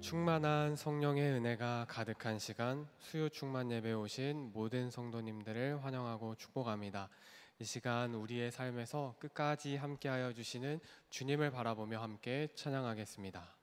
충만한 성령의 은혜가 가득한 시간, 수요 충만 예배에 오신 모든 성도님들을 환영하고 축복합니다. 이 시간 우리의 삶에서 끝까지 함께하여 주시는 주님을 바라보며 함께 찬양하겠습니다.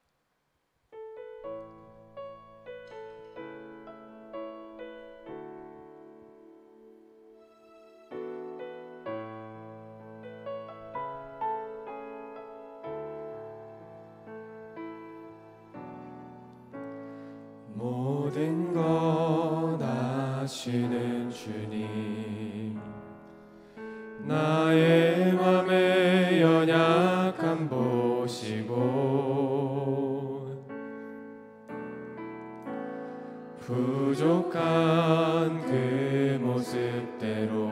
모든 것 아시는 주님, 나의 맘의 연약함 보시고 부족한 그 모습대로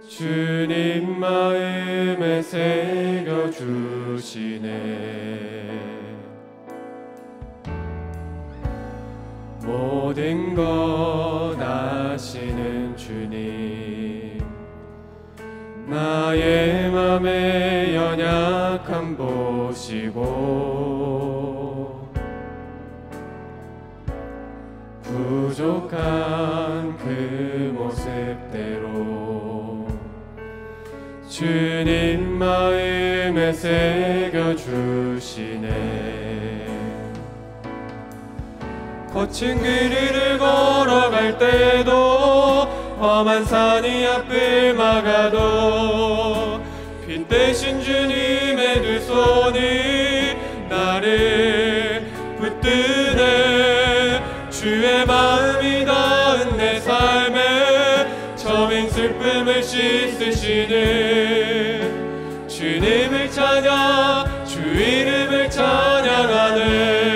주님 마음에 새겨주시네. 모든 것 아시는 주님, 나의 맘의 연약함 보시고 부족한 그 모습대로 주님 마음에 새겨주시네. 거친 길을 걸어갈 때도 험한 산이 앞을 막아도 빈 대신 주님의 두 손이 나를 붙드네. 주의 마음이 닿은 내 삶에 처민 슬픔을 씻으시는 주님을 찬양, 주 이름을 찬양하네.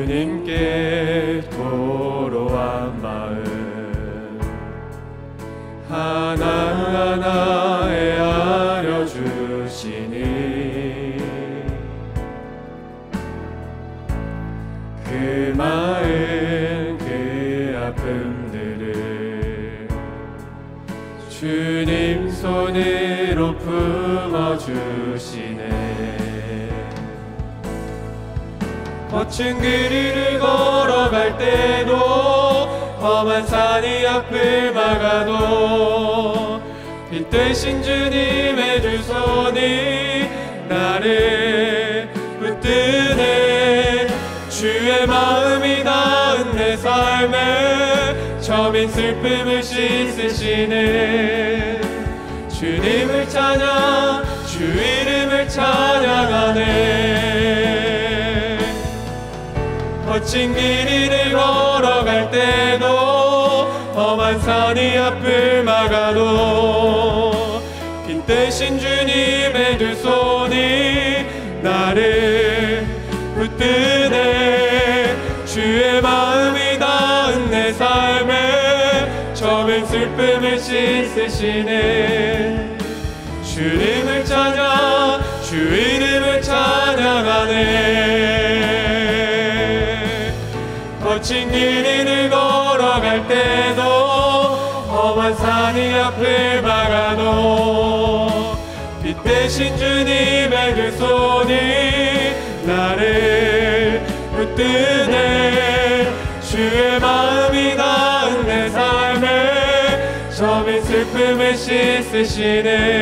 주님께 도로한 마음 하나하나에 알려주시니 그 마음 그 아픔들을 주님 손으로 품어주시네. 거친 길을 걸어갈 때도 험한 산이 앞을 막아도 빛 대신 주님의 두 손이 나를 붙드네. 주의 마음이 닿은 내 삶에 처민 슬픔을 씻으시네. 주님을 찬양, 주 이름을 찬양하네. 거친 길을 걸어갈 때도 험한 산이 앞을 막아도 빈 대신 주님의 두 손이 나를 붙드네. 주의 마음이 닿은 내 삶에 처민 슬픔을 씻으시네. 주님을 찬양, 주 이름을 찬양하네. 거친 길을 걸어갈 때도 험한 산이 앞을 막아도 빛 대신 주님의 그 손이 나를 붙드네. 주의 마음이 닿은 내 삶에 처민 슬픔을 씻으시네.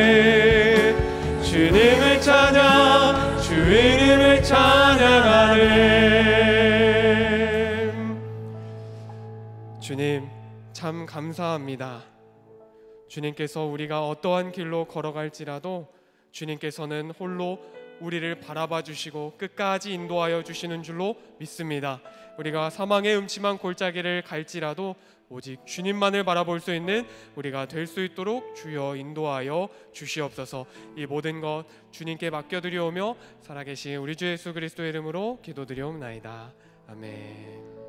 주님을 찬양, 주 이름을 찬양하네. 주님, 참 감사합니다. 주님께서 우리가 어떠한 길로 걸어갈지라도 주님께서는 홀로 우리를 바라봐 주시고 끝까지 인도하여 주시는 줄로 믿습니다. 우리가 사망의 음침한 골짜기를 갈지라도 오직 주님만을 바라볼 수 있는 우리가 될 수 있도록 주여 인도하여 주시옵소서. 이 모든 것 주님께 맡겨드리오며 살아계신 우리 주 예수 그리스도의 이름으로 기도드리옵나이다. 아멘.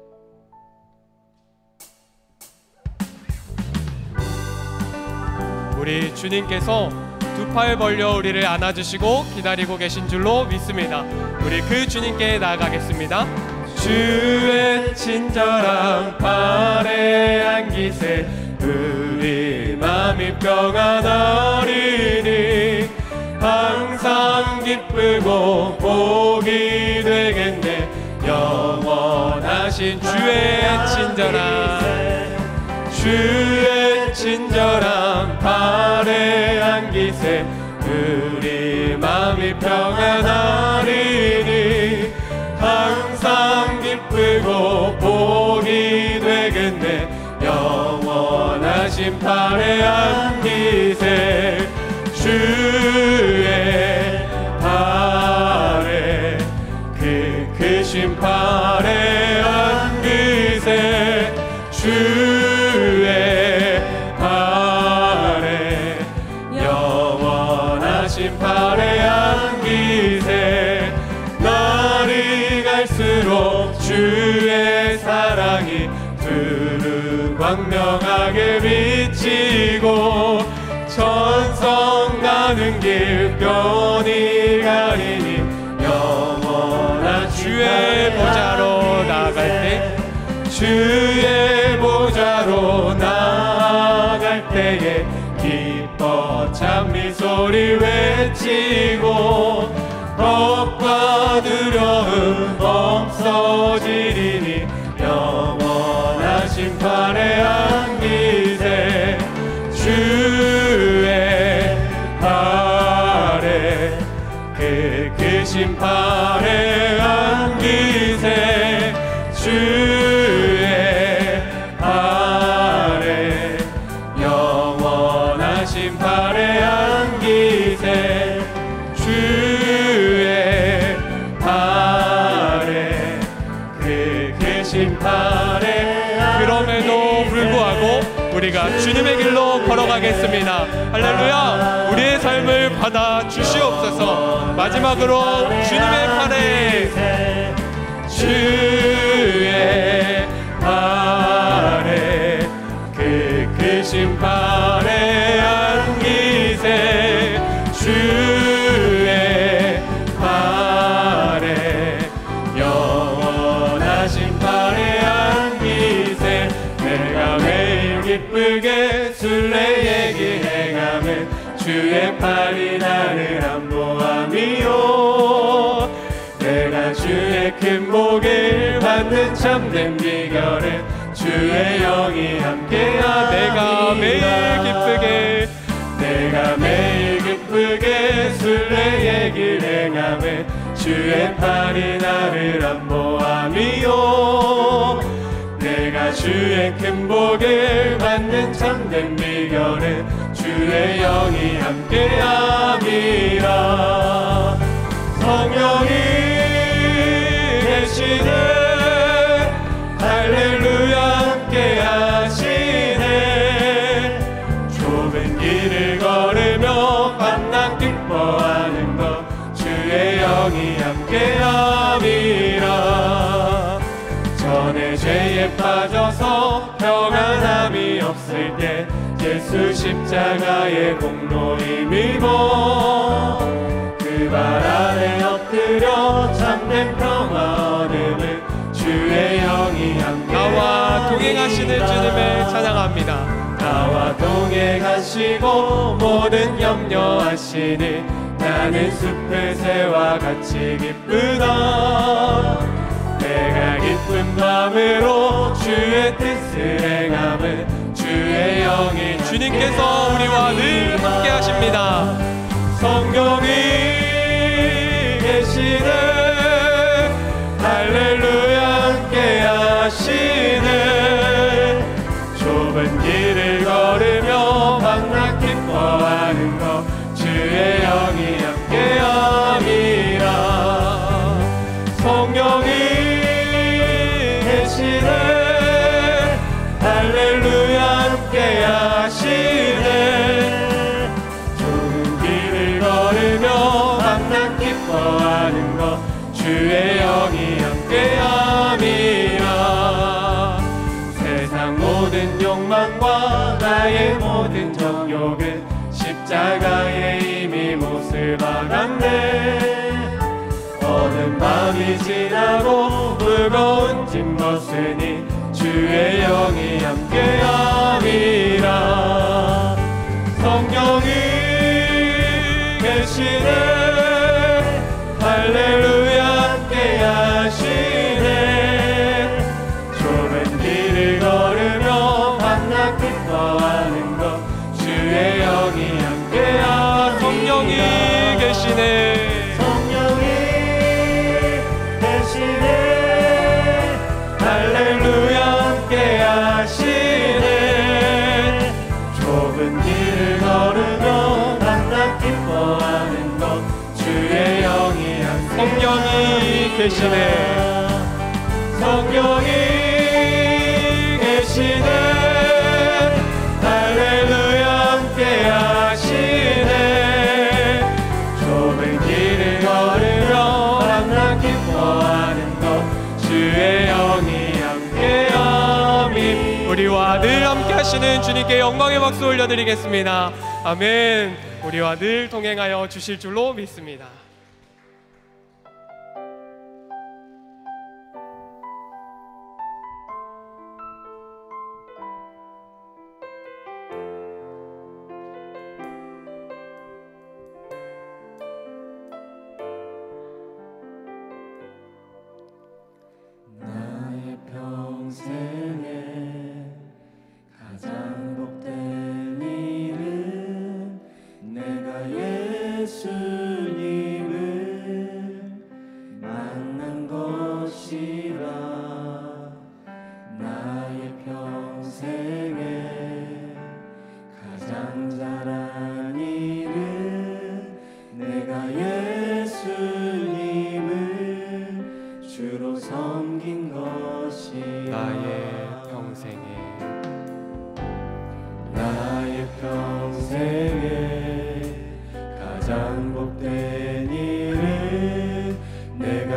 우리 주님께서 두 팔 벌려 우리를 안아주시고 기다리고 계신 줄로 믿습니다. 우리 그 주님께 나아가겠습니다. 주의 친절한 팔에 안기세 우리 마음이 평안하리니 항상 기쁘고 복이 되겠네. 영원하신 주의 친절함 발에 안기세. 우리 마음이 평안하리니 항상 기쁘고 복이 되겠네. 영원하신 발에 안기세. 주의 발에 그 크신 발에 안기세. 주의 발에 영원하신 발에 안기세. 날이 갈수록 주의 사랑이 두루 광명하게 비치고 천성 가는 길 편히 가리니 영원한 주의 보좌로 나아갈 때 주의 보좌로 나아갈 때에 기뻐 찬미 소리 외치고 겁과 두려움 없어지리니 영원하신 발에 안기세. 주의 발에 그 크신 발에 안기세. 주의 발에 영원하신 발에 안기세. 주의 발에 그 크신 발에 그럼에도 불구하고 우리가 주님의 길로 걸어가겠습니다. 할렐루야. 우리의 삶을 받아 주시옵소서. 마지막으로 주님의 팔에 주의 발에 그 크신 발에 안기세. 주의 발에 영원하신 발에 안기세. 내가 매일 기쁘게 순례 얘기해가면 주의 팔이 나를 안보함이요. 내가 주의 큰 복을 받는 참된 비결은 주의 영이 함께하니라. 내가 매일 기쁘게 순례의 길 행하면 주의 팔이 나를 안보함이요. 내가 주의 큰 복을 받는 참된 비결은 주의 영이 함께함이라. 성령이 계시네. 할렐루야 함께하시네. 좁은 길을 걸으며 밤낮 기뻐하는 것 주의 영이 함께함이라. 전에 죄에 빠져서 평안함이 없을 때 예수 십자가의 공로 힘입어 그 발 아래 엎드려 참된 평화 얻음을 주의 영이 함께 나와 동행하시는 주님을 찬양합니다. 나와 동행하시고 모든 염려하시니 나는 숲의 새와 같이 기쁘다. 내가 기쁜 마음으로 주의 뜻을 행함은 주의 영이 주님께서 우리와 늘 함께 하십니다. 성령이 계시네. 할렐루야 함께 하시네. 좁은 길을 걸으며 밤낮 기뻐하는 것 주의 영이 함께 함이라. 성령이 계시네. 할렐루야 함께 하시네. 좁은 길을 걸으며 밤낮 기뻐하는 것 주의 영이 함께 함이라. 세상 모든 욕망과 나의 모든 정욕은 십자가에 이미 못을 박았네. 어느 밤이 지나고 무거운 짐 벗으니 주의 영이 함께함이라. 계시네. 할렐루야 함께 하시네. 좁은 길을 걸으며 밤낮 기뻐하는 것 주의 영이 함께하. 성령이 계시네. 성령이 계시네. 할렐루야 함께 하시네. 좁은 길을 걸으며 밤낮 기뻐하는 것 주의 영이 함께. 성령이 계시네. 성령이 계시네. 할렐루야 함께 하시네. 좁은 길을 걸으며 밤낮 기뻐하는 것 주의 영이 함께함이. 우리와 늘 함께 하시는 주님께 영광의 박수 올려드리겠습니다. 아멘. 우리와 늘 동행하여 주실 줄로 믿습니다. 나의 평생에 가장 복된 일은 내가 예수님을 만난 것이라. 나의 평생에 가장 잘한 일은 내가 예수님을 주로 섬긴 것이라. 나의 평생에 가장 복된 일은 내가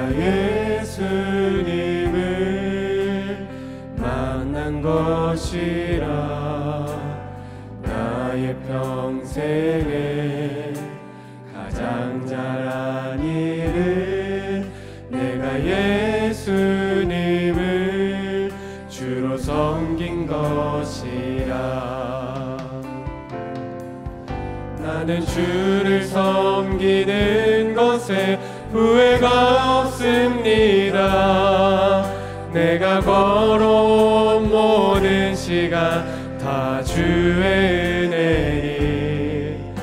예수님을 만난 것이라. 나의 평생에 가장 잘한 일은 내가 예수님을 주로 섬긴 것이라. 나는 주를 섬기는 것에 후회가 없습니다. 내가 걸어온 모든 시간 다 주의 은혜니.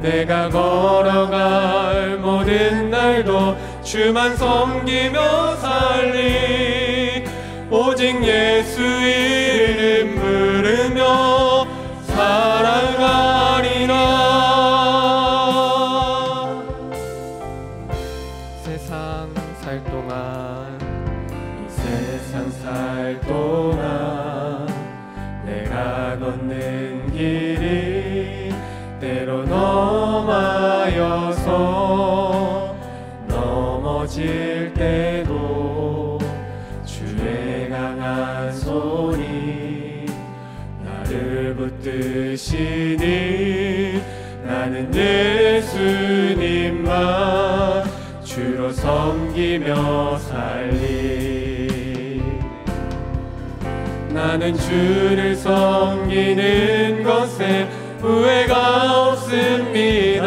내가 걸어갈 모든 날도 주만 섬기며 살리. 오직 예수 이름 부르며 살아가리라. 세상 살 동안, 이 세상 살 동안 내가 걷는 길이 때로 험하여서 넘어질 때도 주의 강한 손이 나를 붙드시니. 나는 예수님만 주로 섬기며 살리. 나는 주를 섬기는 것에 후회가 없습니다.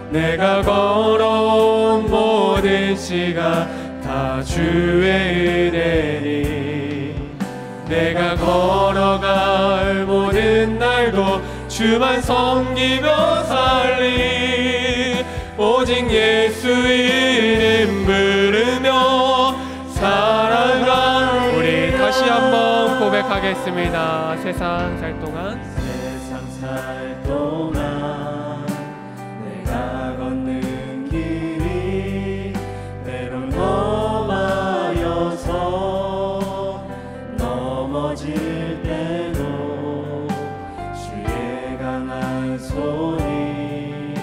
내가 걸어온 모든 시간 다 주의 은혜니. 내가 걸어갈 모든 날도 주만 섬기며 살리. 오직 예수 이름 부르며 살아가. 우리 다시 한번 고백하겠습니다. 세상 살 동안, 세상 살 동안 내가 걷는 길이 때론 험하여서 넘어질 때도 주의 강한 손이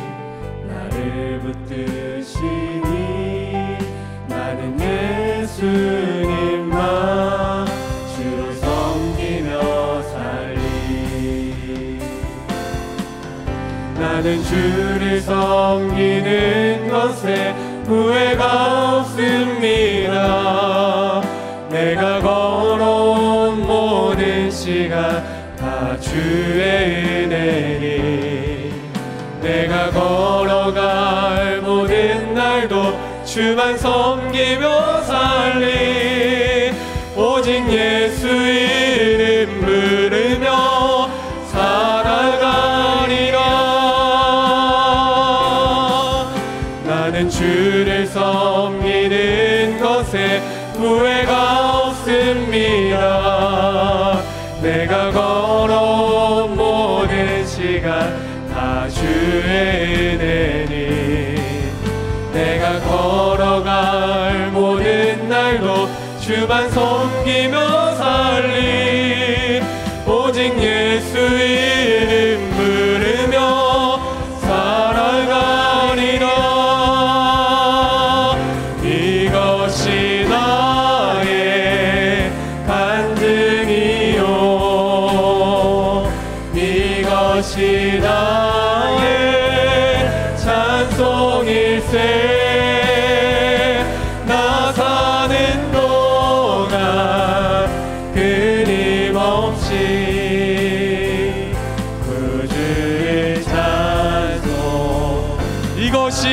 나를 붙드시니. 나는 예수님만 주로 섬기며 살리. 나는 주를 섬기는 것에 후회가 없습니다. 내가 걸어온 모든 시간 다 주의 은혜니. 내가 걸어 주만 섬기며 살리 오직 예수 이름 부르며 살아가리라. 나는 주를 섬기는 것에 후회가 없습니다. 내가 걸어온 모든 시간 다 주의 은혜니 내가 걸어갈 모든 날도 주만 섬기며 살리 오직 예수 이름 부르며 살아가리라. 이것이 나의 간증이요 이것이 나의 찬송일세. 나 사는 동안 끊임없이 구주의 찬송. 이것이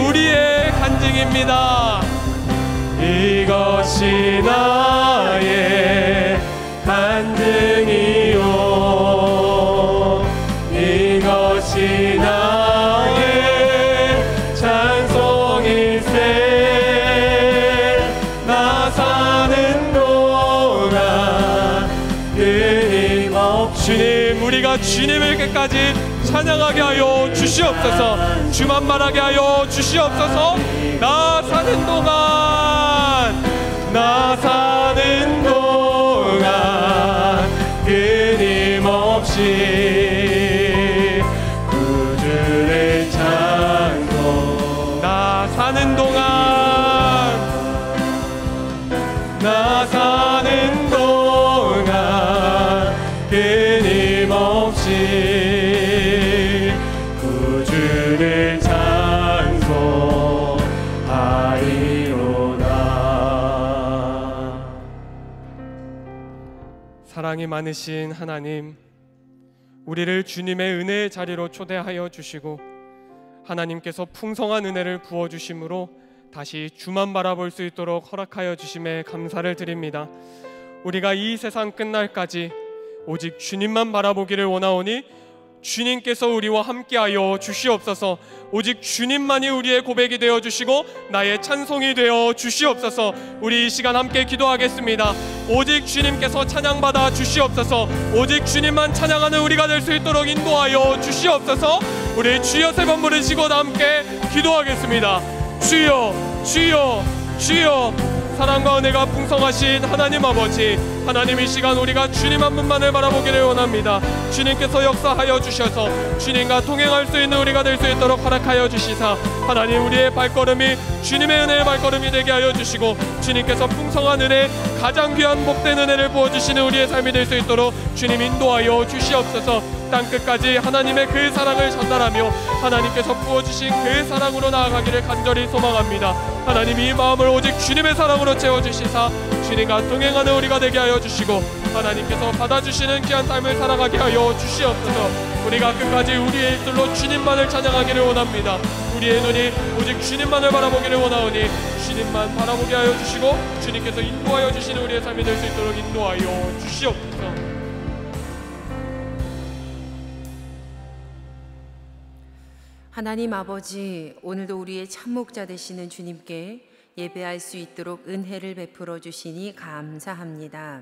우리의 간증입니다. 이것이 나의 간증이요 이것이 나의 찬송일세. 나 사는 동안 끊임없이. 주님, 우리가 주님을 끝까지 찬양하게 하여 주시옵소서. 주만 말하게 하여 주시옵소서. 나 사는 동안, 나 사는 동안 끊임없이 구주를 찬송. 나 사는 동안, 나 사는 동안 끊임없이 구주를 찬송하리로다. 사랑이 많으신 하나님, 우리를 주님의 은혜의 자리로 초대하여 주시고 하나님께서 풍성한 은혜를 부어주심으로 다시 주만 바라볼 수 있도록 허락하여 주심에 감사를 드립니다. 우리가 이 세상 끝날까지 오직 주님만 바라보기를 원하오니 주님께서 우리와 함께하여 주시옵소서. 오직 주님만이 우리의 고백이 되어 주시고 나의 찬송이 되어 주시옵소서. 우리 이 시간 함께 기도하겠습니다. 오직 주님께서 찬양받아 주시옵소서. 오직 주님만 찬양하는 우리가 될 수 있도록 인도하여 주시옵소서. 우리 주여 세 번 부르시고 함께 기도하겠습니다. 주여, 주여, 주여. 사랑과 은혜가 풍성하신 하나님 아버지, 하나님 이 시간 우리가 주님 한 분만을 바라보기를 원합니다. 주님께서 역사하여 주셔서 주님과 동행할 수 있는 우리가 될 수 있도록 허락하여 주시사 하나님 우리의 발걸음이 주님의 은혜의 발걸음이 되게 하여 주시고 주님께서 풍성한 은혜, 가장 귀한 복된 은혜를 부어주시는 우리의 삶이 될 수 있도록 주님 인도하여 주시옵소서. 땅끝까지 하나님의 그 사랑을 전달하며 하나님께서 부어주신 그 사랑으로 나아가기를 간절히 소망합니다. 하나님 이 마음을 오직 주님의 사랑으로 채워주시사 주님과 동행하는 우리가 되게 하여 주시고 하나님께서 받아주시는 귀한 삶을 살아가게 하여 주시옵소서. 우리가 끝까지 우리의 입술로 주님만을 찬양하기를 원합니다. 우리의 눈이 오직 주님만을 바라보기를 원하오니 주님만 바라보게 하여 주시고 주님께서 인도하여 주시는 우리의 삶이 될 수 있도록 인도하여 주시옵소서. 하나님 아버지, 오늘도 우리의 참목자 되시는 주님께 예배할 수 있도록 은혜를 베풀어 주시니 감사합니다.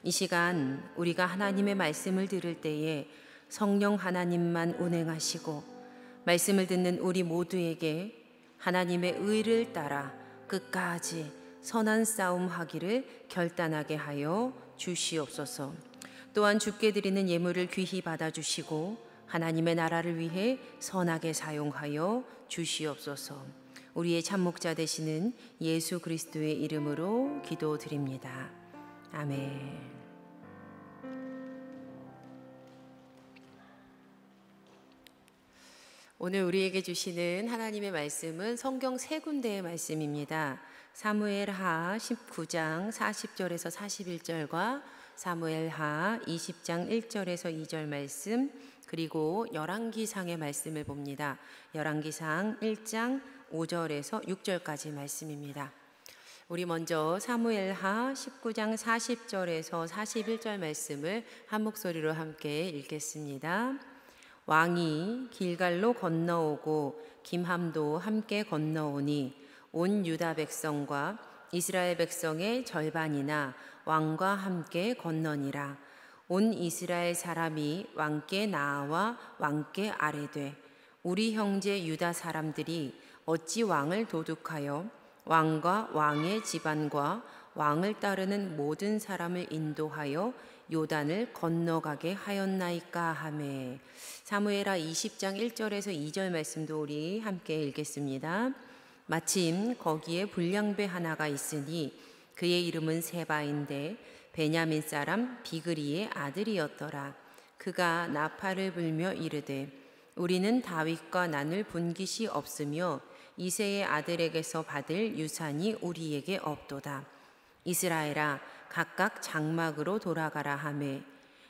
이 시간 우리가 하나님의 말씀을 들을 때에 성령 하나님만 운행하시고 말씀을 듣는 우리 모두에게 하나님의 의를 따라 끝까지 선한 싸움 하기를 결단하게 하여 주시옵소서. 또한 주께 드리는 예물을 귀히 받아주시고 하나님의 나라를 위해 선하게 사용하여 주시옵소서. 우리의 참목자 되시는 예수 그리스도의 이름으로 기도드립니다. 아멘. 오늘 우리에게 주시는 하나님의 말씀은 성경 세 군데의 말씀입니다. 사무엘하 19장 40절에서 41절과 사무엘하 20장 1절에서 2절 말씀, 그리고 열왕기상의 말씀을 봅니다. 열왕기상 1장 5절에서 6절까지 말씀입니다. 우리 먼저 사무엘하 19장 40절에서 41절 말씀을 한 목소리로 함께 읽겠습니다. 왕이 길갈로 건너오고 김함도 함께 건너오니 온 유다 백성과 이스라엘 백성의 절반이나 왕과 함께 건너니라. 온 이스라엘 사람이 왕께 나아와 왕께 아뢰되 우리 형제 유다 사람들이 어찌 왕을 도둑하여 왕과 왕의 집안과 왕을 따르는 모든 사람을 인도하여 요단을 건너가게 하였나이까 하매. 사무엘하 20장 1절에서 2절 말씀도 우리 함께 읽겠습니다. 마침 거기에 불량배 하나가 있으니 그의 이름은 세바인데 베냐민 사람 비그리의 아들이었더라. 그가 나팔을 불며 이르되 우리는 다윗과 난을 본 것이 없으며 이새의 아들에게서 받을 유산이 우리에게 없도다. 이스라엘아 각각 장막으로 돌아가라 하매.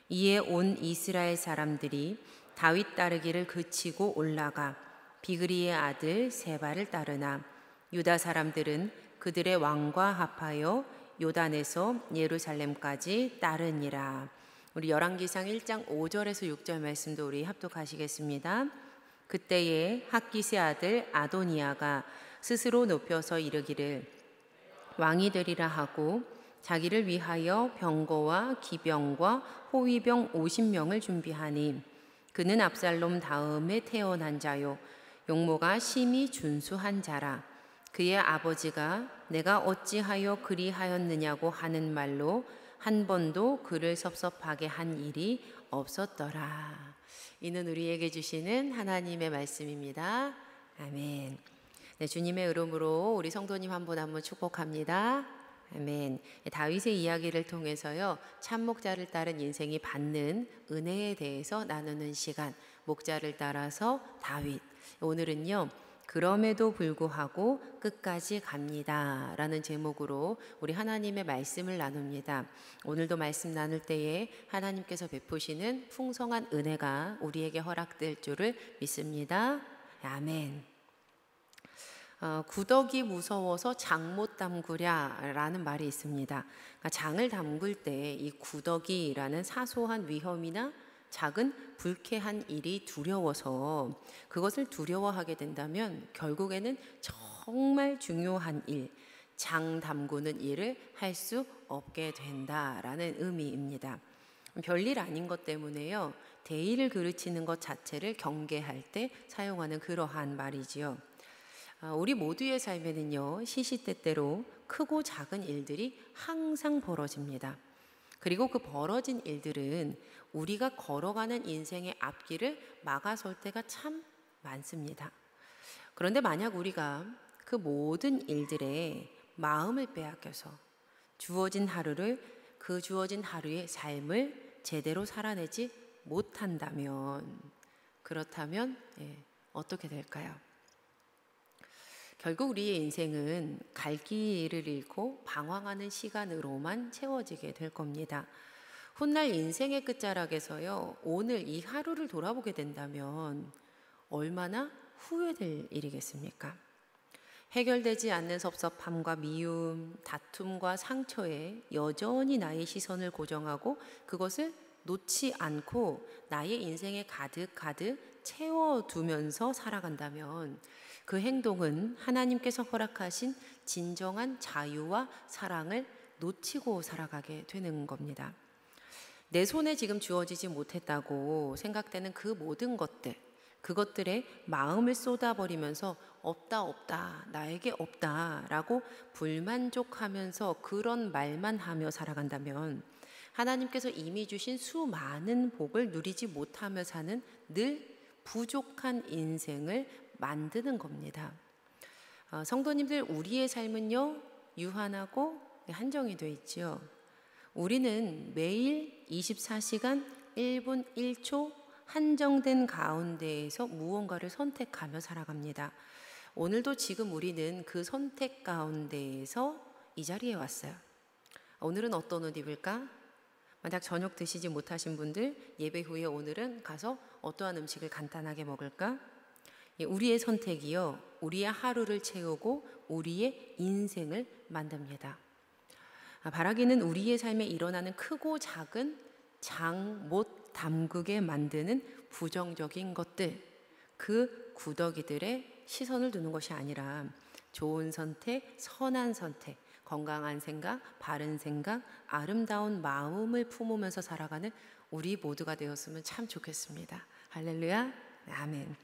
이에 온 이스라엘 사람들이 다윗 따르기를 그치고 올라가 비그리의 아들 세바를 따르나 유다 사람들은 그들의 왕과 합하여 요단에서 예루살렘까지 따르니라. 우리 열왕기상 1장 5절에서 6절 말씀도 우리 합독하시겠습니다. 그때에 학기스의 아들 아도니아가 스스로 높여서 이르기를 왕이 되리라 하고 자기를 위하여 병거와 기병과 호위병 50명을 준비하니 그는 압살롬 다음에 태어난 자요 용모가 심히 준수한 자라. 그의 아버지가 내가 어찌하여 그리하였느냐고 하는 말로 한 번도 그를 섭섭하게 한 일이 없었더라. 이는 우리에게 주시는 하나님의 말씀입니다. 아멘. 네, 주님의 이름으로 우리 성도님 한 분 한 분 축복합니다. 아멘. 다윗의 이야기를 통해서요, 참 목자를 따른 인생이 받는 은혜에 대해서 나누는 시간, 목자를 따라서 다윗. 오늘은요, 그럼에도 불구하고 끝까지 갑니다 라는 제목으로 우리 하나님의 말씀을 나눕니다. 오늘도 말씀 나눌 때에 하나님께서 베푸시는 풍성한 은혜가 우리에게 허락될 줄을 믿습니다. 아멘. 구더기 무서워서 장 못 담그랴 라는 말이 있습니다. 그러니까 장을 담글 때 이 구더기라는 사소한 위험이나 작은 불쾌한 일이 두려워서 그것을 두려워하게 된다면 결국에는 정말 중요한 일, 장 담그는 일을 할 수 없게 된다라는 의미입니다. 별일 아닌 것 때문에요, 대의를 그르치는 것 자체를 경계할 때 사용하는 그러한 말이지요. 우리 모두의 삶에는요, 시시때때로 크고 작은 일들이 항상 벌어집니다. 그리고 그 벌어진 일들은 우리가 걸어가는 인생의 앞길을 막아설 때가 참 많습니다. 그런데 만약 우리가 그 모든 일들에 마음을 빼앗겨서 주어진 하루의 삶을 제대로 살아내지 못한다면, 그렇다면 어떻게 될까요? 결국 우리의 인생은 갈 길을 잃고 방황하는 시간으로만 채워지게 될 겁니다. 훗날 인생의 끝자락에서요, 오늘 이 하루를 돌아보게 된다면 얼마나 후회될 일이겠습니까? 해결되지 않는 섭섭함과 미움, 다툼과 상처에 여전히 나의 시선을 고정하고 그것을 놓지 않고 나의 인생에 가득 채워두면서 살아간다면 그 행동은 하나님께서 허락하신 진정한 자유와 사랑을 놓치고 살아가게 되는 겁니다. 내 손에 지금 주어지지 못했다고 생각되는 그 모든 것들, 그것들에 마음을 쏟아버리면서 없다, 나에게 없다 라고 불만족하면서 그런 말만 하며 살아간다면 하나님께서 이미 주신 수많은 복을 누리지 못하며 사는 늘 부족한 인생을 만드는 겁니다. 성도님들, 우리의 삶은요, 유한하고 한정이 되어 있죠. 우리는 매일 24시간 1분 1초 한정된 가운데에서 무언가를 선택하며 살아갑니다. 오늘도 지금 우리는 그 선택 가운데에서 이 자리에 왔어요. 오늘은 어떤 옷 입을까? 만약 저녁 드시지 못하신 분들, 예배 후에 오늘은 가서 어떠한 음식을 간단하게 먹을까? 우리의 선택이요, 우리의 하루를 채우고 우리의 인생을 만듭니다. 바라기는 우리의 삶에 일어나는 크고 작은 장 못 담그게 만드는 부정적인 것들, 그 구더기들의 시선을 두는 것이 아니라 좋은 선택, 선한 선택, 건강한 생각, 바른 생각, 아름다운 마음을 품으면서 살아가는 우리 모두가 되었으면 참 좋겠습니다. 할렐루야, 아멘.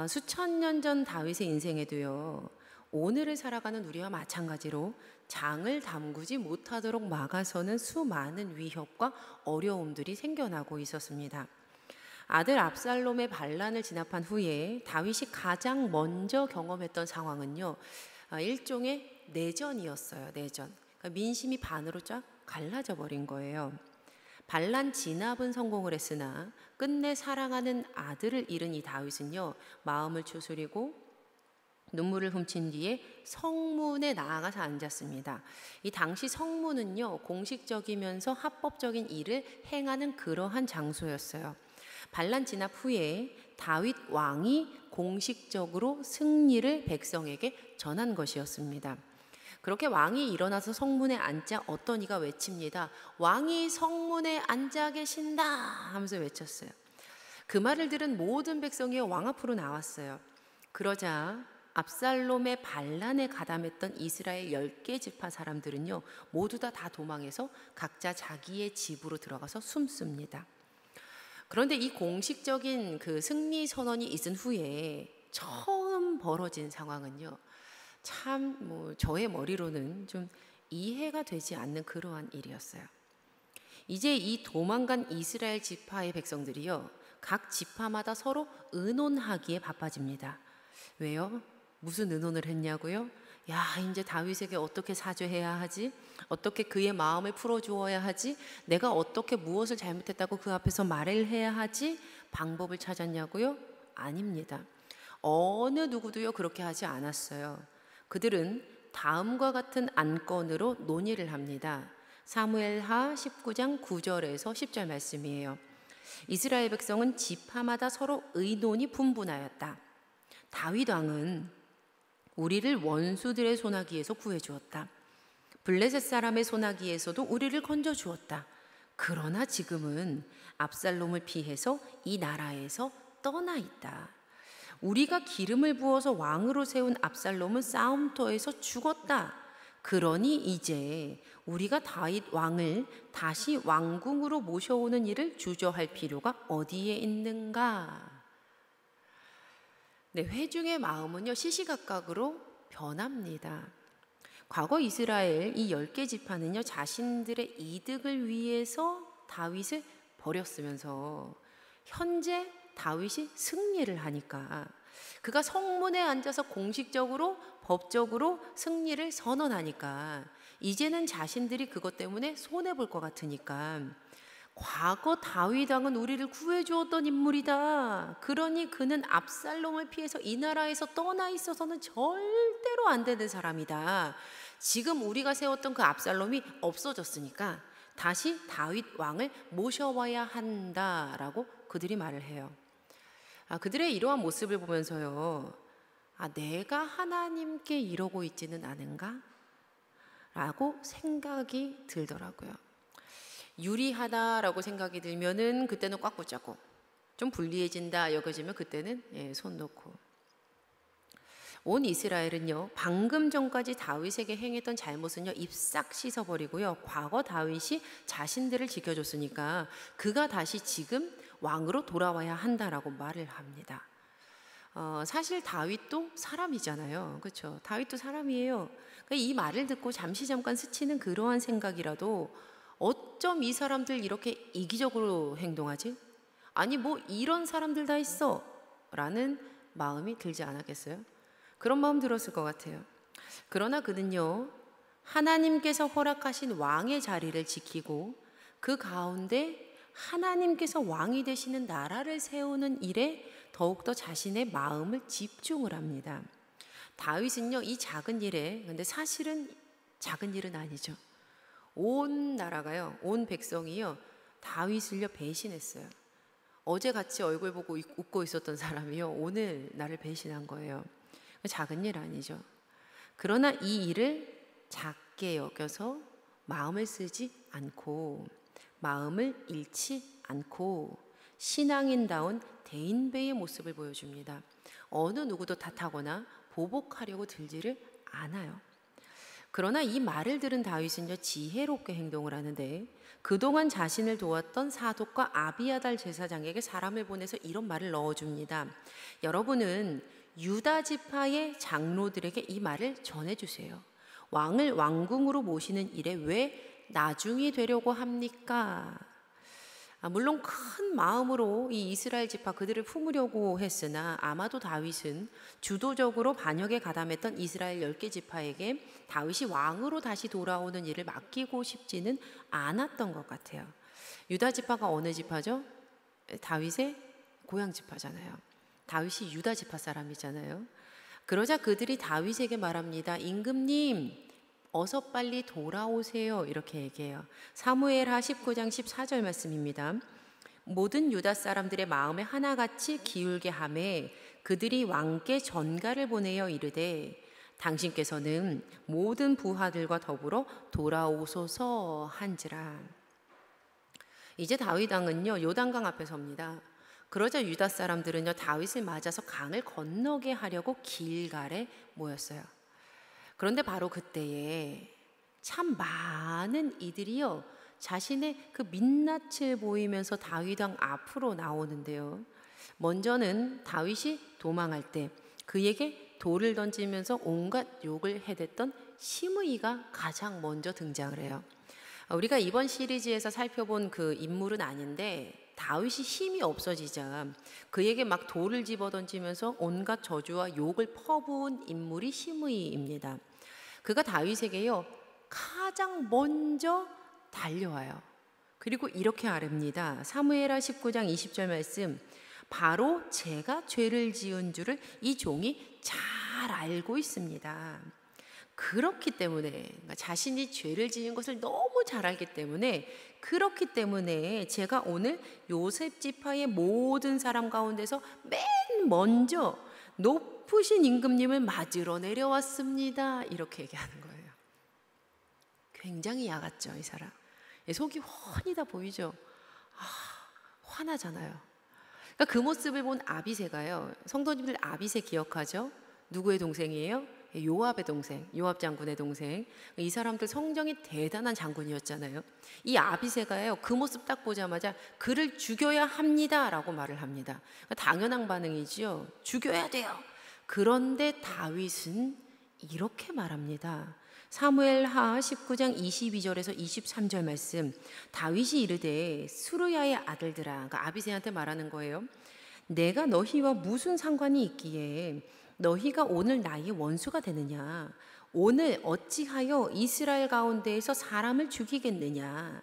수천 년 전 다윗의 인생에도요, 오늘을 살아가는 우리와 마찬가지로 장을 담그지 못하도록 막아서는 수많은 위협과 어려움들이 생겨나고 있었습니다. 아들 압살롬의 반란을 진압한 후에 다윗이 가장 먼저 경험했던 상황은요, 일종의 내전이었어요. 내전. 그러니까 민심이 반으로 쫙 갈라져 버린 거예요. 반란 진압은 성공을 했으나 끝내 사랑하는 아들을 잃은 이 다윗은요, 마음을 추스리고 눈물을 훔친 뒤에 성문에 나아가서 앉았습니다. 이 당시 성문은요, 공식적이면서 합법적인 일을 행하는 그러한 장소였어요. 반란 진압 후에 다윗 왕이 공식적으로 승리를 백성에게 전한 것이었습니다. 그렇게 왕이 일어나서 성문에 앉자 어떤 이가 외칩니다. 왕이 성문에 앉아 계신다 하면서 외쳤어요. 그 말을 들은 모든 백성이 왕 앞으로 나왔어요. 그러자 압살롬의 반란에 가담했던 이스라엘 10개 지파 사람들은요, 모두 다 도망해서 각자 자기의 집으로 들어가서 숨습니다. 그런데 이 공식적인 그 승리 선언이 있은 후에 처음 벌어진 상황은요, 참 저의 머리로는 좀 이해가 되지 않는 그러한 일이었어요. 이제 이 도망간 이스라엘 지파의 백성들이요, 각 지파마다 서로 의논하기에 바빠집니다. 왜요? 무슨 의논을 했냐고요? 야, 이제 다윗에게 어떻게 사죄해야 하지? 어떻게 그의 마음을 풀어주어야 하지? 내가 어떻게 무엇을 잘못했다고 그 앞에서 말을 해야 하지? 방법을 찾았냐고요? 아닙니다. 어느 누구도요 그렇게 하지 않았어요. 그들은 다음과 같은 안건으로 논의를 합니다. 사무엘하 19장 9절에서 10절 말씀이에요. 이스라엘 백성은 지파마다 서로 의논이 분분하였다. 다윗 왕은 우리를 원수들의 손아귀에서 구해주었다. 블레셋 사람의 손아귀에서도 우리를 건져주었다. 그러나 지금은 압살롬을 피해서 이 나라에서 떠나 있다. 우리가 기름을 부어서 왕으로 세운 압살롬은 싸움터에서 죽었다. 그러니 이제 우리가 다윗 왕을 다시 왕궁으로 모셔오는 일을 주저할 필요가 어디에 있는가? 네, 회중의 마음은요, 시시각각으로 변합니다. 과거 이스라엘 이 10개 지파는요, 자신들의 이득을 위해서 다윗을 버렸으면서 현재 다윗이 승리를 하니까, 그가 성문에 앉아서 공식적으로 법적으로 승리를 선언하니까 이제는 자신들이 그것 때문에 손해볼 것 같으니까, 과거 다윗 왕은 우리를 구해주었던 인물이다. 그러니 그는 압살롬을 피해서 이 나라에서 떠나 있어서는 절대로 안 되는 사람이다. 지금 우리가 세웠던 그 압살롬이 없어졌으니까 다시 다윗 왕을 모셔와야 한다라고 그들이 말을 해요. 그들의 이러한 모습을 보면서요, 내가 하나님께 이러고 있지는 않은가? 라고 생각이 들더라고요. 유리하다라고 생각이 들면은 그때는 꽉 붙잡고, 좀 불리해진다 여겨지면 그때는 손 놓고. 온 이스라엘은요, 방금 전까지 다윗에게 행했던 잘못은요 입싹 씻어버리고요, 과거 다윗이 자신들을 지켜줬으니까 그가 다시 지금 왕으로 돌아와야 한다라고 말을 합니다. 사실 다윗도 사람이잖아요, 그렇죠? 다윗도 사람이에요. 그러니까 이 말을 듣고 잠시 잠깐 스치는 그러한 생각이라도, 어쩜 이 사람들 이렇게 이기적으로 행동하지? 아니 이런 사람들 다 있어 라는 마음이 들지 않았겠어요? 그런 마음 들었을 것 같아요. 그러나 그는요, 하나님께서 허락하신 왕의 자리를 지키고 그 가운데 하나님께서 왕이 되시는 나라를 세우는 일에 더욱더 자신의 마음을 집중을 합니다. 다윗은요, 이 작은 일에, 근데 사실은 작은 일은 아니죠. 온 나라가요, 온 백성이요, 다윗을요 배신했어요. 어제 같이 얼굴 보고 웃고 있었던 사람이요, 오늘 나를 배신한 거예요. 작은 일 아니죠. 그러나 이 일을 작게 여겨서 마음을 쓰지 않고, 마음을 잃지 않고 신앙인다운 대인배의 모습을 보여줍니다. 어느 누구도 탓하거나 보복하려고 들지를 않아요. 그러나 이 말을 들은 다윗은요, 지혜롭게 행동을 하는데, 그동안 자신을 도왔던 사독과 아비아달 제사장에게 사람을 보내서 이런 말을 넣어줍니다. 여러분은 유다 지파의 장로들에게 이 말을 전해주세요. 왕을 왕궁으로 모시는 일에 왜 나중이 되려고 합니까? 물론 큰 마음으로 이 이스라엘 지파 그들을 품으려고 했으나 아마도 다윗은 주도적으로 반역에 가담했던 이스라엘 10개 지파에게 다윗이 왕으로 다시 돌아오는 일을 맡기고 싶지는 않았던 것 같아요. 유다 지파가 어느 지파죠? 다윗의 고향 지파잖아요. 다윗이 유다 지파 사람이잖아요. 그러자 그들이 다윗에게 말합니다. 임금님, 어서 빨리 돌아오세요. 이렇게 얘기해요. 사무엘하 19장 14절 말씀입니다. 모든 유다 사람들의 마음에 하나같이 기울게 하매 그들이 왕께 전가를 보내어 이르되 당신께서는 모든 부하들과 더불어 돌아오소서 한지라. 이제 다윗 왕은요, 요단강 앞에 섭니다. 그러자 유다 사람들은요, 다윗을 맞아서 강을 건너게 하려고 길갈에 모였어요. 그런데 바로 그때에 참 많은 이들이요, 자신의 그 민낯을 보이면서 다윗 왕 앞으로 나오는데요. 먼저는 다윗이 도망할 때 그에게 돌을 던지면서 온갖 욕을 해댔던 시므이가 가장 먼저 등장을 해요. 우리가 이번 시리즈에서 살펴본 그 인물은 아닌데, 다윗이 힘이 없어지자 그에게 막 돌을 집어던지면서 온갖 저주와 욕을 퍼부은 인물이 시므이입니다. 그가 다윗에게요, 가장 먼저 달려와요. 그리고 이렇게 아뢰입니다. 사무엘하 19장 20절 말씀. 바로 제가 죄를 지은 줄을 이 종이 잘 알고 있습니다. 그렇기 때문에, 그러니까 자신이 죄를 지은 것을 너무 잘 알기 때문에, 그렇기 때문에 제가 오늘 요셉 지파의 모든 사람 가운데서 맨 먼저 높으신 임금님을 맞으러 내려왔습니다. 이렇게 얘기하는 거예요. 굉장히 야같죠, 이 사람. 속이 훤히 다 보이죠. 화나잖아요. 그러니까 그 모습을 본 아비새가요, 성도님들 아비새 기억하죠? 누구의 동생이에요? 요압의 동생, 요압 장군의 동생. 이 사람들 성정이 대단한 장군이었잖아요. 이 아비새가요, 그 모습 딱 보자마자 그를 죽여야 합니다 라고 말을 합니다. 당연한 반응이지요. 죽여야 돼요. 그런데 다윗은 이렇게 말합니다. 사무엘하 19장 22절에서 23절 말씀. 다윗이 이르되 수르야의 아들들아, 그러니까 아비새한테 말하는 거예요. 내가 너희와 무슨 상관이 있기에 너희가 오늘 나의 원수가 되느냐? 오늘 어찌하여 이스라엘 가운데에서 사람을 죽이겠느냐?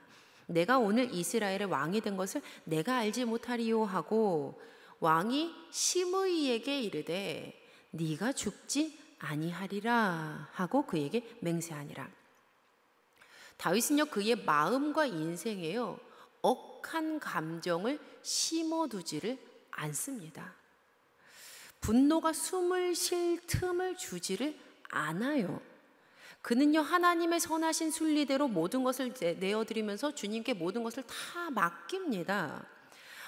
내가 오늘 이스라엘의 왕이 된 것을 내가 알지 못하리요 하고 왕이 시므이에게 이르되 네가 죽지 아니하리라 하고 그에게 맹세하니라. 다윗은요, 그의 마음과 인생에요, 억한 감정을 심어두지를 않습니다. 분노가 숨을 쉴 틈을 주지를 않아요. 그는요, 하나님의 선하신 순리대로 모든 것을 내어드리면서 주님께 모든 것을 다 맡깁니다.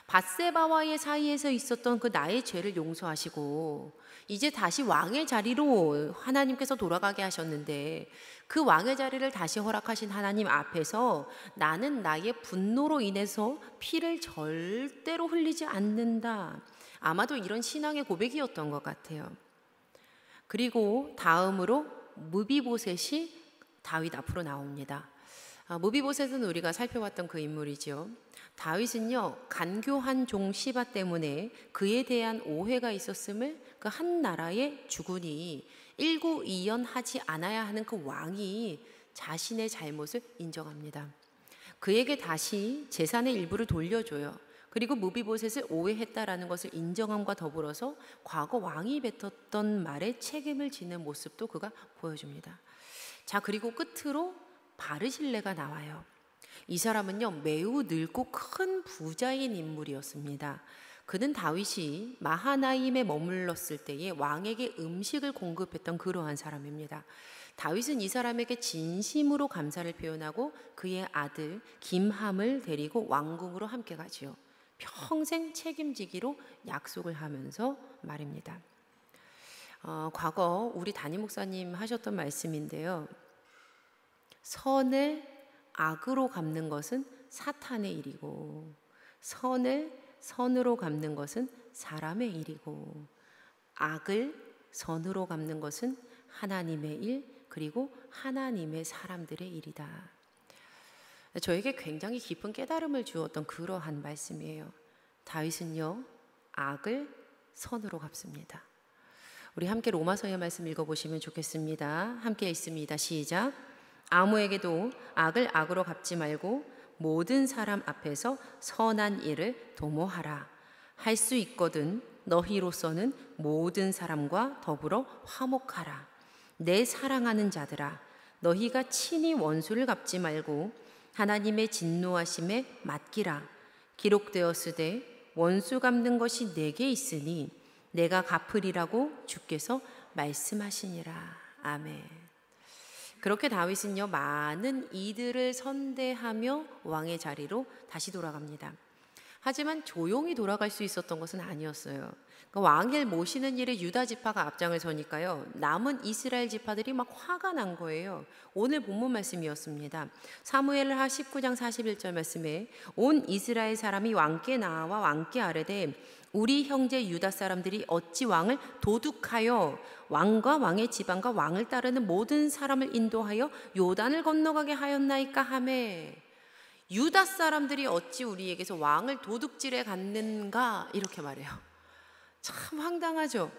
밧세바와의 사이에서 있었던 그 나의 죄를 용서하시고 이제 다시 왕의 자리로 하나님께서 돌아가게 하셨는데, 그 왕의 자리를 다시 허락하신 하나님 앞에서 나는 나의 분노로 인해서 피를 절대로 흘리지 않는다. 아마도 이런 신앙의 고백이었던 것 같아요. 그리고 다음으로 무비보셋이 다윗 앞으로 나옵니다. 무비보셋은 우리가 살펴봤던 그 인물이죠. 다윗은요, 간교한 종 시바 때문에 그에 대한 오해가 있었음을 그 한 나라의 주군이 일구이연하지 않아야 하는 그 왕이 자신의 잘못을 인정합니다. 그에게 다시 재산의 일부를 돌려줘요. 그리고 무비보셋을 오해했다라는 것을 인정함과 더불어서 과거 왕이 뱉었던 말에 책임을 지는 모습도 그가 보여줍니다. 자, 그리고 끝으로 바르실레가 나와요. 이 사람은요, 매우 늙고 큰 부자인 인물이었습니다. 그는 다윗이 마하나임에 머물렀을 때에 왕에게 음식을 공급했던 그러한 사람입니다. 다윗은 이 사람에게 진심으로 감사를 표현하고 그의 아들 김함을 데리고 왕궁으로 함께 가지요. 평생 책임지기로 약속을 하면서 말입니다. 과거 우리 담임 목사님 하셨던 말씀인데요. 선을 악으로 갚는 것은 사탄의 일이고 선을 선으로 갚는 것은 사람의 일이고 악을 선으로 갚는 것은 하나님의 일, 그리고 하나님의 사람들의 일이다. 저에게 굉장히 깊은 깨달음을 주었던 그러한 말씀이에요. 다윗은요, 악을 선으로 갚습니다. 우리 함께 로마서의 말씀 읽어보시면 좋겠습니다. 함께 읽습니다. 시작. 아무에게도 악을 악으로 갚지 말고 모든 사람 앞에서 선한 일을 도모하라. 할 수 있거든 너희로서는 모든 사람과 더불어 화목하라. 내 사랑하는 자들아, 너희가 친히 원수를 갚지 말고 하나님의 진노하심에 맡기라. 기록되었으되 원수 갚는 것이 내게 있으니 내가 갚으리라고 주께서 말씀하시니라. 아멘. 그렇게 다윗은요, 많은 이들을 선대하며 왕의 자리로 다시 돌아갑니다. 하지만 조용히 돌아갈 수 있었던 것은 아니었어요. 왕을 모시는 일에 유다 지파가 앞장을 서니까요, 남은 이스라엘 지파들이 막 화가 난 거예요. 오늘 본문 말씀이었습니다. 사무엘하 19장 41절 말씀에 온 이스라엘 사람이 왕께 나와 왕께 아뢰되 우리 형제 유다 사람들이 어찌 왕을 도둑하여 왕과 왕의 지방과 왕을 따르는 모든 사람을 인도하여 요단을 건너가게 하였나이까 하매, 유다 사람들이 어찌 우리에게서 왕을 도둑질해 갔는가, 이렇게 말해요. 참 황당하죠.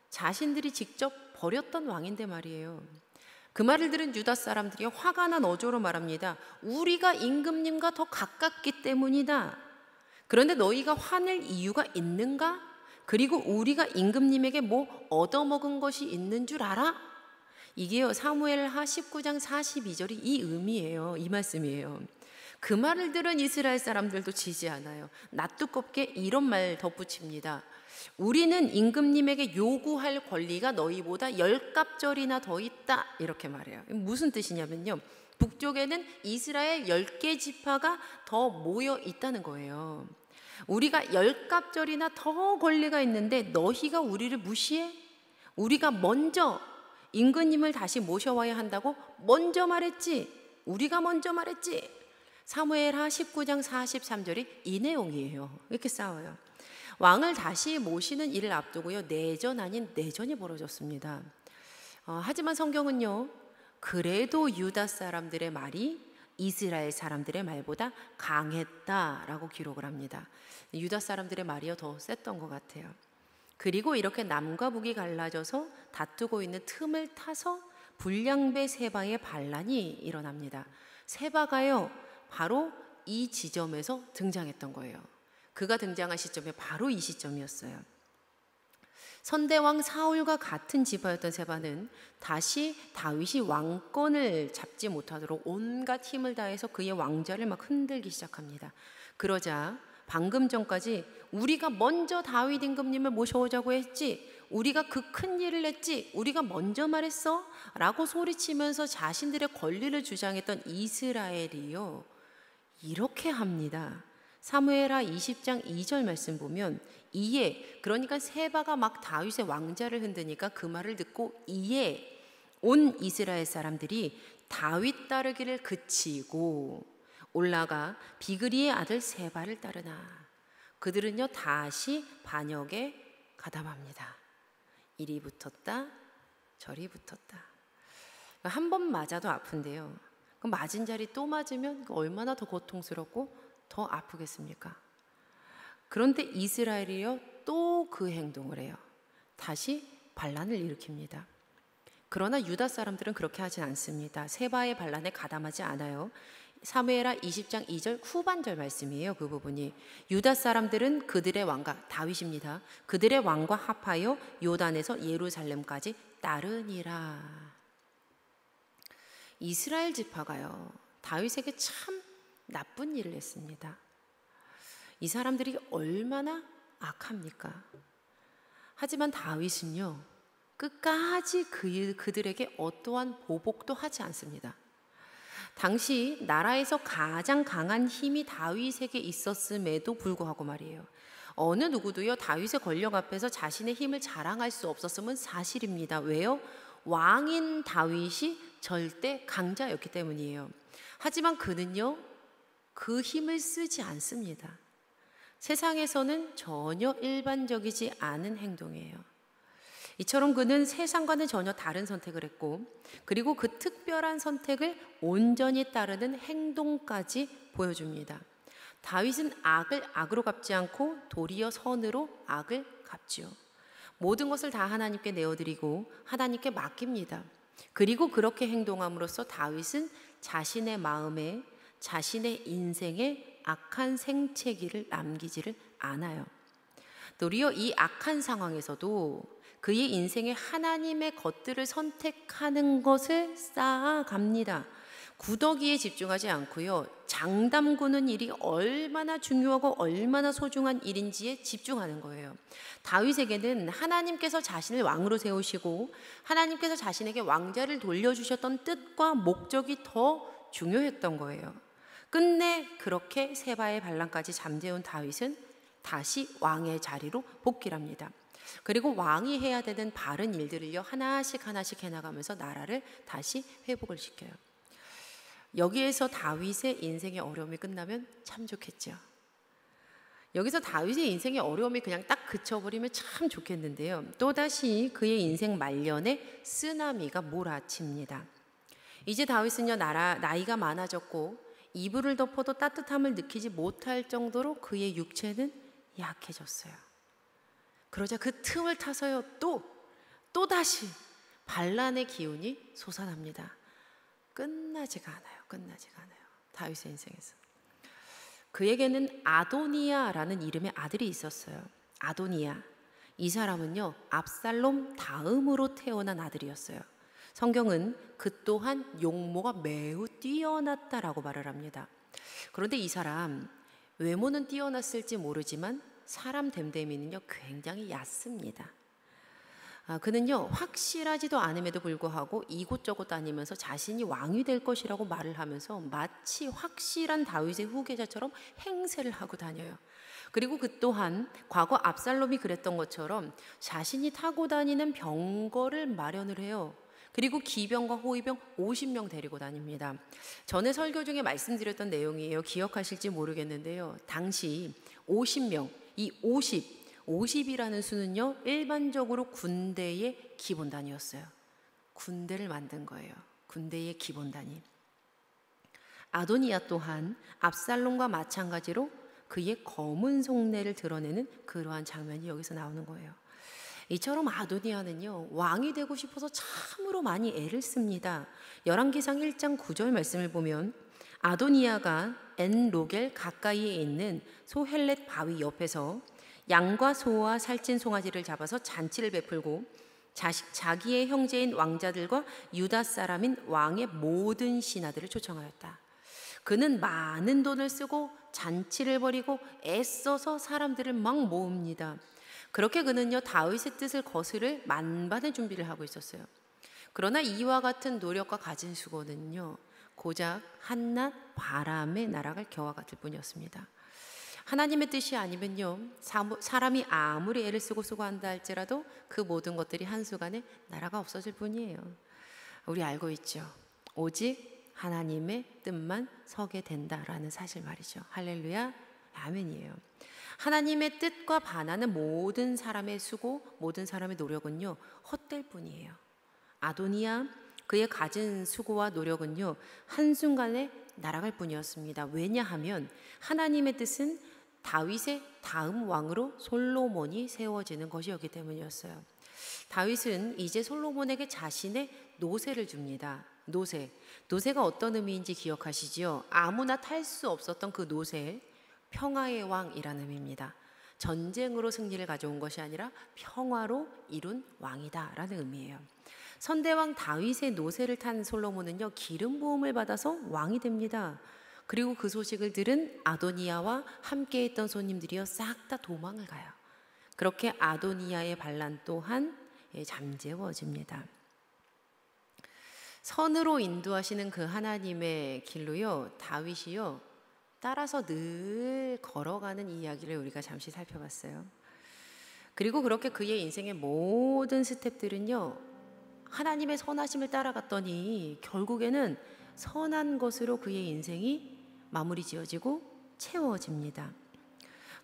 자신들이 직접 버렸던 왕인데 말이에요. 그 말을 들은 유다 사람들이 화가 난 어조로 말합니다. 우리가 임금님과 더 가깝기 때문이다. 그런데 너희가 화낼 이유가 있는가? 그리고 우리가 임금님에게 뭐 얻어먹은 것이 있는 줄 알아? 이게요, 사무엘하 19장 42절이 이 의미예요. 이 말씀이에요. 그 말을 들은 이스라엘 사람들도 지지 않아요. 낯두껍게 이런 말 덧붙입니다. 우리는 임금님에게 요구할 권리가 너희보다 10갑절이나 더 있다, 이렇게 말해요. 무슨 뜻이냐면요, 북쪽에는 이스라엘 10개 지파가 더 모여 있다는 거예요. 우리가 10갑절이나 더 권리가 있는데 너희가 우리를 무시해? 우리가 먼저 임금님을 다시 모셔와야 한다고 먼저 말했지. 우리가 먼저 말했지. 사무엘하 19장 43절이 이 내용이에요. 이렇게 싸워요. 왕을 다시 모시는 일을 앞두고요, 내전 아닌 내전이 벌어졌습니다. 하지만 성경은요, 그래도 유다 사람들의 말이 이스라엘 사람들의 말보다 강했다라고 기록을 합니다. 유다 사람들의 말이요, 더 셌던 것 같아요. 그리고 이렇게 남과 북이 갈라져서 다투고 있는 틈을 타서 불량배 세바의 반란이 일어납니다. 세바가요, 바로 이 지점에서 등장했던 거예요. 그가 등장한 시점이 바로 이 시점이었어요. 선대왕 사울과 같은 지파였던 세바는 다시 다윗이 왕권을 잡지 못하도록 온갖 힘을 다해서 그의 왕좌를 막 흔들기 시작합니다. 그러자 방금 전까지 우리가 먼저 다윗 임금님을 모셔오자고 했지, 우리가 그 큰 일을 했지, 우리가 먼저 말했어 라고 소리치면서 자신들의 권리를 주장했던 이스라엘이요, 이렇게 합니다. 사무엘하 20장 2절 말씀 보면 이에, 그러니까 세바가 막 다윗의 왕자를 흔드니까 그 말을 듣고 이에 온 이스라엘 사람들이 다윗 따르기를 그치고 올라가 비그리의 아들 세바를 따르나. 그들은요, 다시 반역에 가담합니다. 이리 붙었다 저리 붙었다. 한 번 맞아도 아픈데요, 그 맞은 자리 또 맞으면 얼마나 더 고통스럽고 더 아프겠습니까? 그런데 이스라엘이요, 또 그 행동을 해요. 다시 반란을 일으킵니다. 그러나 유다 사람들은 그렇게 하진 않습니다. 세바의 반란에 가담하지 않아요. 사무엘하 20장 2절 후반절 말씀이에요. 그 부분이 유다 사람들은 그들의 왕과, 다윗입니다, 그들의 왕과 합하여 요단에서 예루살렘까지 따르니라. 이스라엘 지파가요, 다윗에게 참 나쁜 일을 했습니다. 이 사람들이 얼마나 악합니까? 하지만 다윗은요, 끝까지 그들에게 어떠한 보복도 하지 않습니다. 당시 나라에서 가장 강한 힘이 다윗에게 있었음에도 불구하고 말이에요. 어느 누구도요, 다윗의 권력 앞에서 자신의 힘을 자랑할 수 없었음은 사실입니다. 왜요? 왕인 다윗이 절대 강자였기 때문이에요. 하지만 그는요, 그 힘을 쓰지 않습니다. 세상에서는 전혀 일반적이지 않은 행동이에요. 이처럼 그는 세상과는 전혀 다른 선택을 했고, 그리고 그 특별한 선택을 온전히 따르는 행동까지 보여줍니다. 다윗은 악을 악으로 갚지 않고 도리어 선으로 악을 갚지요. 모든 것을 다 하나님께 내어드리고 하나님께 맡깁니다. 그리고 그렇게 행동함으로써 다윗은 자신의 마음에, 자신의 인생에 악한 생채기를 남기지를 않아요. 도리어 이 악한 상황에서도 그의 인생에 하나님의 것들을 선택하는 것을 쌓아갑니다. 구더기에 집중하지 않고요, 장 담그는 일이 얼마나 중요하고 얼마나 소중한 일인지에 집중하는 거예요. 다윗에게는 하나님께서 자신을 왕으로 세우시고 하나님께서 자신에게 왕자를 돌려주셨던 뜻과 목적이 더 중요했던 거예요. 끝내 그렇게 세바의 반란까지 잠재운 다윗은 다시 왕의 자리로 복귀를 합니다. 그리고 왕이 해야 되는 바른 일들을요, 하나씩 해나가면서 나라를 다시 회복을 시켜요. 여기에서 다윗의 인생의 어려움이 끝나면 참 좋겠죠. 여기서 다윗의 인생의 어려움이 그냥 딱 그쳐버리면 참 좋겠는데요, 또다시 그의 인생 말년에 쓰나미가 몰아칩니다. 이제 다윗은요, 나이가 많아졌고 이불을 덮어도 따뜻함을 느끼지 못할 정도로 그의 육체는 약해졌어요. 그러자 그 틈을 타서요, 또다시 반란의 기운이 솟아납니다. 끝나지가 않아요. 다윗의 인생에서. 그에게는 아도니아라는 이름의 아들이 있었어요. 아도니아. 이 사람은요, 압살롬 다음으로 태어난 아들이었어요. 성경은 그 또한 용모가 매우 뛰어났다라고 말을 합니다. 그런데 이 사람, 외모는 뛰어났을지 모르지만 사람 됨됨이는요, 굉장히 얕습니다. 그는요, 확실하지도 않음에도 불구하고 이곳저곳 다니면서 자신이 왕이 될 것이라고 말을 하면서 마치 확실한 다윗의 후계자처럼 행세를 하고 다녀요. 그리고 그 또한 과거 압살롬이 그랬던 것처럼 자신이 타고 다니는 병거를 마련을 해요. 그리고 기병과 호위병 50명 데리고 다닙니다. 전에 설교 중에 말씀드렸던 내용이에요. 기억하실지 모르겠는데요, 당시 50명, 이 50이라는 수는요, 일반적으로 군대의 기본단위였어요. 군대를 만든 거예요. 군대의 기본단위. 아도니아 또한 압살롬과 마찬가지로 그의 검은 속내를 드러내는 그러한 장면이 여기서 나오는 거예요. 이처럼 아도니아는요, 왕이 되고 싶어서 참으로 많이 애를 씁니다. 열왕기상 1장 9절 말씀을 보면 아도니아가 엔로겔 가까이에 있는 소헬렛 바위 옆에서 양과 소와 살찐 송아지를 잡아서 잔치를 베풀고 자기의 형제인 왕자들과 유다 사람인 왕의 모든 신하들을 초청하였다. 그는 많은 돈을 쓰고 잔치를 벌이고 애써서 사람들을 막 모읍니다. 그렇게 그는요, 다윗의 뜻을 거스를 만반의 준비를 하고 있었어요. 그러나 이와 같은 노력과 가진 수고는요, 고작 한낱 바람에 날아갈 겨와 같을 뿐이었습니다. 하나님의 뜻이 아니면요, 사람이 아무리 애를 쓰고 수고한다 할지라도 그 모든 것들이 한순간에 나라가 없어질 뿐이에요. 우리 알고 있죠. 오직 하나님의 뜻만 서게 된다라는 사실 말이죠. 할렐루야, 아멘이에요. 하나님의 뜻과 반하는 모든 사람의 수고, 모든 사람의 노력은요, 헛될 뿐이에요. 아도니아, 그의 가진 수고와 노력은요, 한순간에 날아갈 뿐이었습니다. 왜냐하면 하나님의 뜻은 다윗의 다음 왕으로 솔로몬이 세워지는 것이었기 때문이었어요. 다윗은 이제 솔로몬에게 자신의 노새를 줍니다. 노새가 어떤 의미인지 기억하시지요? 아무나 탈 수 없었던 그 노새, 평화의 왕이라는 의미입니다. 전쟁으로 승리를 가져온 것이 아니라 평화로 이룬 왕이다라는 의미예요. 선대왕 다윗의 노새를 탄 솔로몬은요, 기름 부음을 받아서 왕이 됩니다. 그리고 그 소식을 들은 아도니아와 함께했던 손님들이요 싹 다 도망을 가요. 그렇게 아도니아의 반란 또한 잠재워집니다. 선으로 인도하시는 그 하나님의 길로요 다윗이요 따라서 늘 걸어가는 이야기를 우리가 잠시 살펴봤어요. 그리고 그렇게 그의 인생의 모든 스텝들은요 하나님의 선하심을 따라갔더니 결국에는 선한 것으로 그의 인생이 마무리 지어지고 채워집니다.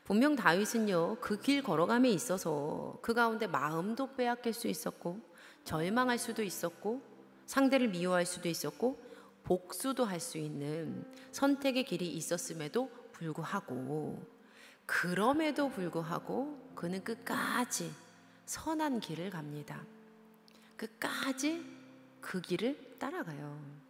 분명 다윗은요 그 길 걸어감에 있어서 그 가운데 마음도 빼앗길 수 있었고 절망할 수도 있었고 상대를 미워할 수도 있었고 복수도 할 수 있는 선택의 길이 있었음에도 불구하고 그럼에도 불구하고 그는 끝까지 선한 길을 갑니다. 끝까지 그 길을 따라가요.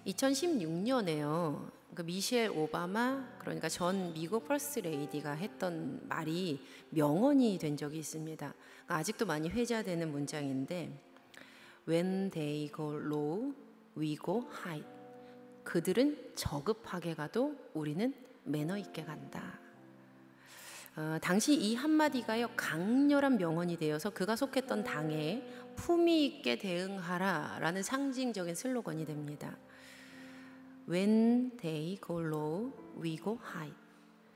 2016년에요. 그 미셸 오바마 그러니까 전 미국 퍼스트 레이디가 했던 말이 명언이 된 적이 있습니다. 아직도 많이 회자되는 문장인데 When they go low, we go high. 그들은 저급하게 가도 우리는 매너 있게 간다. 당시 이 한마디가요 강렬한 명언이 되어서 그가 속했던 당에 품위 있게 대응하라 라는 상징적인 슬로건이 됩니다. When they go low, we go high.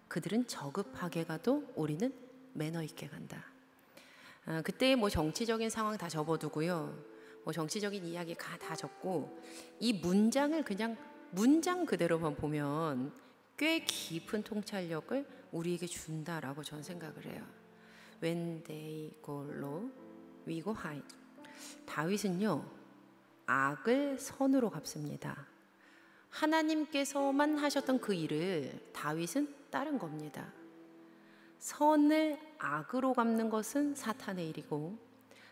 그들은 저급하게 가도 우리는 매너 있게 간다. 그때의 뭐 정치적인 상황 다 접어두고요. 뭐 정치적인 이야기 다 접고 이 문장을 그냥 문장 그대로만 보면 꽤 깊은 통찰력을 우리에게 준다라고 저는 생각을 해요. When they go low, we go high. 다윗은요 악을 선으로 갚습니다. 하나님께서만 하셨던 그 일을 다윗은 따른 겁니다. 선을 악으로 갚는 것은 사탄의 일이고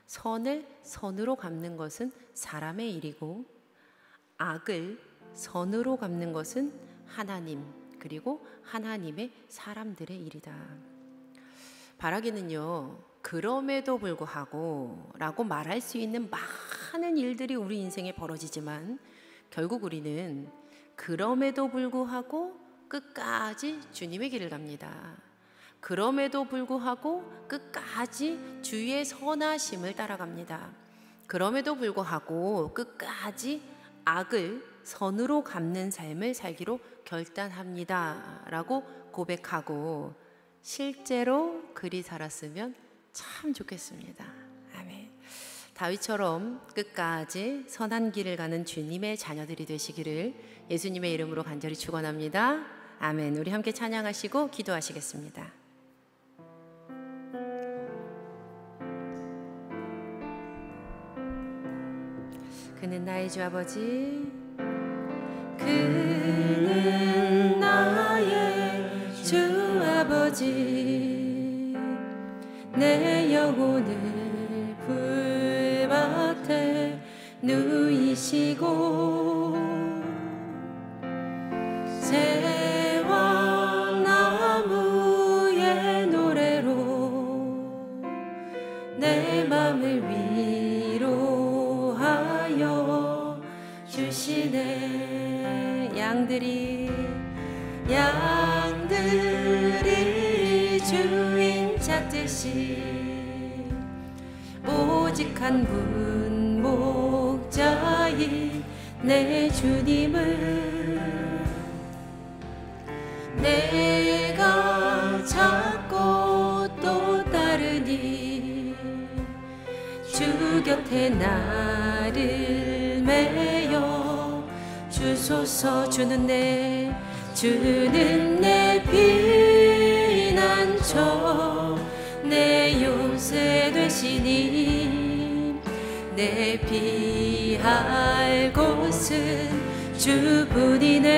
선을 선으로 갚는 것은 사람의 일이고 악을 선으로 갚는 것은 하나님 그리고 하나님의 사람들의 일이다. 바라기는요 그럼에도 불구하고 라고 말할 수 있는 많은 일들이 우리 인생에 벌어지지만 결국 우리는 그럼에도 불구하고 끝까지 주님의 길을 갑니다. 그럼에도 불구하고 끝까지 주의 선하심을 따라갑니다. 그럼에도 불구하고 끝까지 악을 선으로 갚는 삶을 살기로 결단합니다 라고 고백하고 실제로 그리 살았으면 참 좋겠습니다. 아멘. 다윗처럼 끝까지 선한 길을 가는 주님의 자녀들이 되시기를 예수님의 이름으로 간절히 축원합니다. 아멘. 우리 함께 찬양하시고 기도하시겠습니다. 그는 나의 주 아버지, 그는 나의 주 아버지, 내 영혼을 불밭에 누이시고 새와 나무의 노래로 내 맘을 위로하여 주시네. 양들이 주인 찾듯이 오직 한 분 목자인 내 주님을 내가 찾고 또 따르니 주 곁에 나를 메어 주소서. 주는 내 피난처 내 요새 되시니 내 피할 곳은 주뿐이네.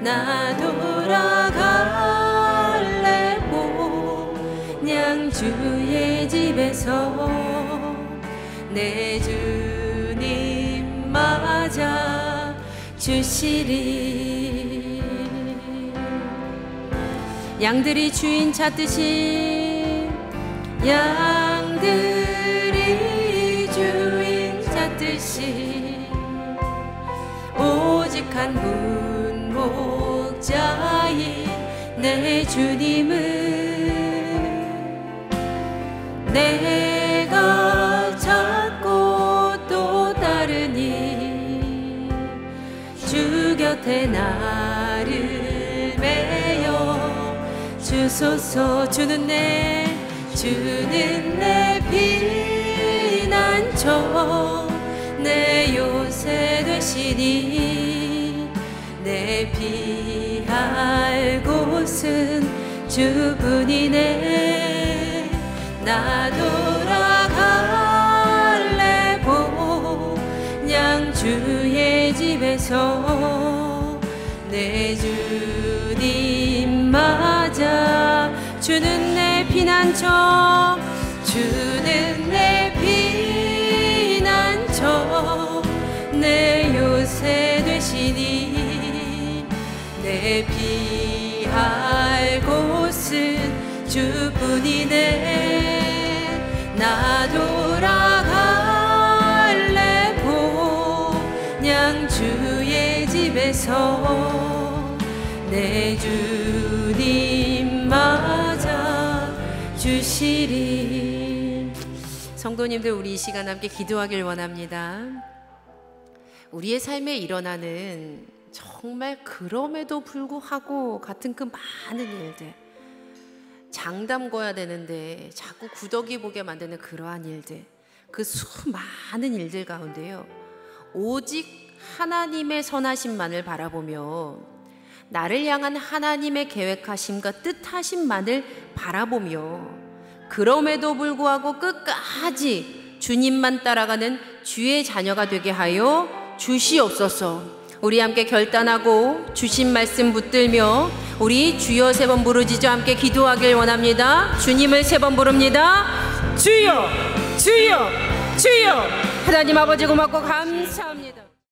나 돌아갈래 그냥 주의 집에서 내 주님 맞아 주시리. 양들이 주인 찾듯이 양들이 주인 찾듯이 오직 완벽한 문목자인 내 주님은 내가 찾고 또 따르니 주 곁에 나를 메어 주소서. 주는 내 피난처 내 요새 되시니 내 피할 곳은 주뿐이네. 나 돌아갈래 그냥 주의 집에서 내 주님 맞아. 주는 내 피난처 주는 내 피난처 내 요새 되시니 내 피할 곳은 주뿐이네. 나 돌아갈래 그냥 주의 집에서 내 주님 맞아 주시리. 성도님들, 우리 이 시간 함께 기도하길 원합니다. 우리의 삶에 일어나는 정말 그럼에도 불구하고 같은 그 많은 일들, 장 담궈야 되는데 자꾸 구더기 보게 만드는 그러한 일들, 그 수많은 일들 가운데요, 오직 하나님의 선하심만을 바라보며 나를 향한 하나님의 계획하심과 뜻하심만을 바라보며 그럼에도 불구하고 끝까지 주님만 따라가는 주의 자녀가 되게 하여 주시옵소서. 우리 함께 결단하고 주신 말씀 붙들며 우리 주여 3번 부르짖어 함께 기도하길 원합니다. 주님을 3번 부릅니다. 주여, 주여, 주여. 하나님 아버지 고맙고 감사합니다.